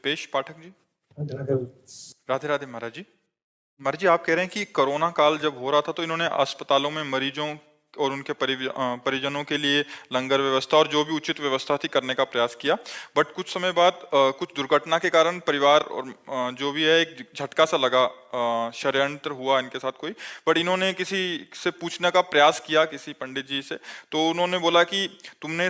दिपेश पाठक जी। राधे राधे महाराज जी। महाराज जी, आप कह रहे हैं कि कोरोना काल जब हो रहा था तो इन्होंने अस्पतालों में मरीजों और उनके परिजनों के लिए लंगर व्यवस्था और जो भी उचित व्यवस्था थी करने का प्रयास किया। बट कुछ समय बाद कुछ दुर्घटना के कारण परिवार और जो भी है एक झटका सा लगा, षड्यंत्र हुआ इनके साथ कोई। बट इन्होंने किसी से पूछने का प्रयास किया, किसी पंडित जी से, तो उन्होंने बोला कि तुमने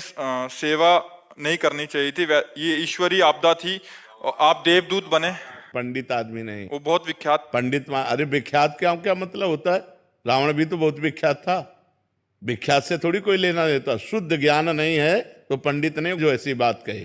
सेवा नहीं करनी चाहिए थी, ये ईश्वरीय आपदा थी और आप देवदूत बने। पंडित आदमी नहीं, वो बहुत विख्यात पंडित। अरे विख्यात क्या क्या मतलब होता है? रावण भी तो बहुत विख्यात था। विख्यात से थोड़ी कोई लेना देता। शुद्ध ज्ञान नहीं है तो पंडित नहीं जो ऐसी बात कहे।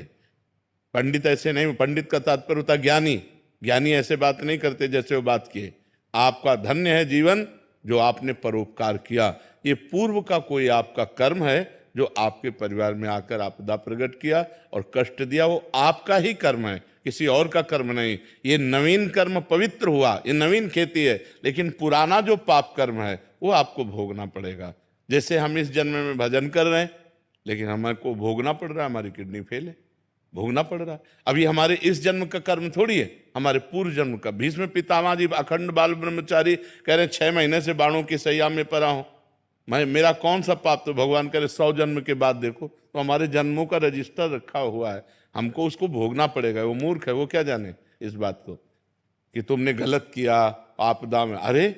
पंडित ऐसे नहीं, पंडित का तात्पर्य होता ज्ञानी। ज्ञानी ऐसे बात नहीं करते जैसे वो बात किए। आपका धन्य है जीवन जो आपने परोपकार किया। ये पूर्व का कोई आपका कर्म है जो आपके परिवार में आकर आपदा प्रकट किया और कष्ट दिया, वो आपका ही कर्म है, किसी और का कर्म नहीं। ये नवीन कर्म पवित्र हुआ, ये नवीन खेती है, लेकिन पुराना जो पाप कर्म है वो आपको भोगना पड़ेगा। जैसे हम इस जन्म में भजन कर रहे हैं, लेकिन हमको भोगना पड़ रहा है, हमारी किडनी फेल है, भोगना पड़ रहा है। अभी हमारे इस जन्म का कर्म थोड़ी है, हमारे पूर्व जन्म का। भीष्म पितामह जी अखंड बाल ब्रह्मचारी कह रहे 6 महीने से बाणों की सैया में पड़ा हूं, मेरा कौन सा पाप? तो भगवान करे 100 जन्म के बाद देखो। तो हमारे जन्मों का रजिस्टर रखा हुआ है, हमको उसको भोगना पड़ेगा। वो मूर्ख है, वो क्या जाने इस बात को कि तुमने गलत किया आपदा में। अरे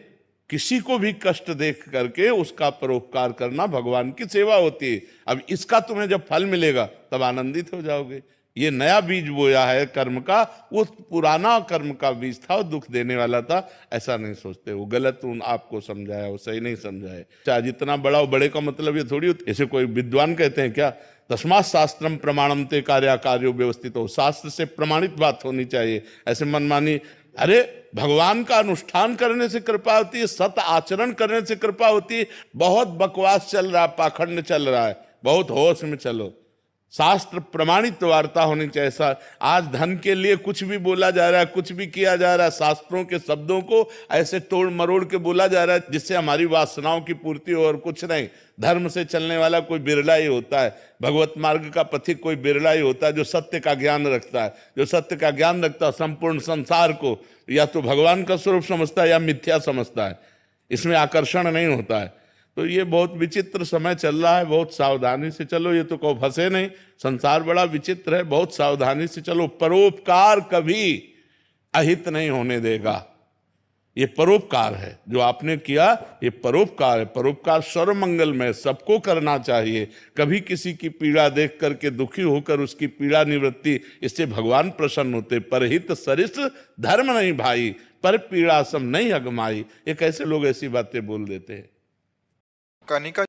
किसी को भी कष्ट देख करके उसका परोपकार करना भगवान की सेवा होती है। अब इसका तुम्हें जब फल मिलेगा तब आनंदित हो जाओगे। ये नया बीज बोया है कर्म का, वो पुराना कर्म का बीज था, वो दुख देने वाला था। ऐसा नहीं सोचते, वो गलत आपको समझाया, वो सही नहीं समझाया। चाहे जितना बड़ा हो, बड़े का मतलब ये थोड़ी होता। ऐसे कोई विद्वान कहते हैं क्या, तस्मात् शास्त्रम प्रमाणम ते कार्यो व्यवस्थित हो। शास्त्र से प्रमाणित बात होनी चाहिए, ऐसे मनमानी। अरे भगवान का अनुष्ठान करने से कृपा होती है, सत आचरण करने से कृपा होती है। बहुत बकवास चल रहा है, पाखंड चल रहा है, बहुत होश में चलो। शास्त्र प्रमाणित वार्ता होनी चाहिए। आज धन के लिए कुछ भी बोला जा रहा है, कुछ भी किया जा रहा है। शास्त्रों के शब्दों को ऐसे तोड़ मरोड़ के बोला जा रहा है जिससे हमारी वासनाओं की पूर्ति हो, और कुछ नहीं। धर्म से चलने वाला कोई बिरला ही होता है, भगवत मार्ग का पथिक कोई बिरला ही होता है जो सत्य का ज्ञान रखता है। जो सत्य का ज्ञान रखता है संपूर्ण संसार को या तो भगवान का स्वरूप समझता है या मिथ्या समझता है, इसमें आकर्षण नहीं होता है। तो ये बहुत विचित्र समय चल रहा है, बहुत सावधानी से चलो। ये तो कहो फंसे नहीं, संसार बड़ा विचित्र है, बहुत सावधानी से चलो। परोपकार कभी अहित नहीं होने देगा। ये परोपकार है जो आपने किया, ये परोपकार है। परोपकार सर्वमंगल में सबको करना चाहिए। कभी किसी की पीड़ा देख करके दुखी होकर उसकी पीड़ा निवृत्ति, इससे भगवान प्रसन्न होते। परहित सरिस धर्म नहीं भाई, पर पीड़ा सम नहीं अगमाई। ये कैसे लोग ऐसी बातें बोल देते हैं? कनिका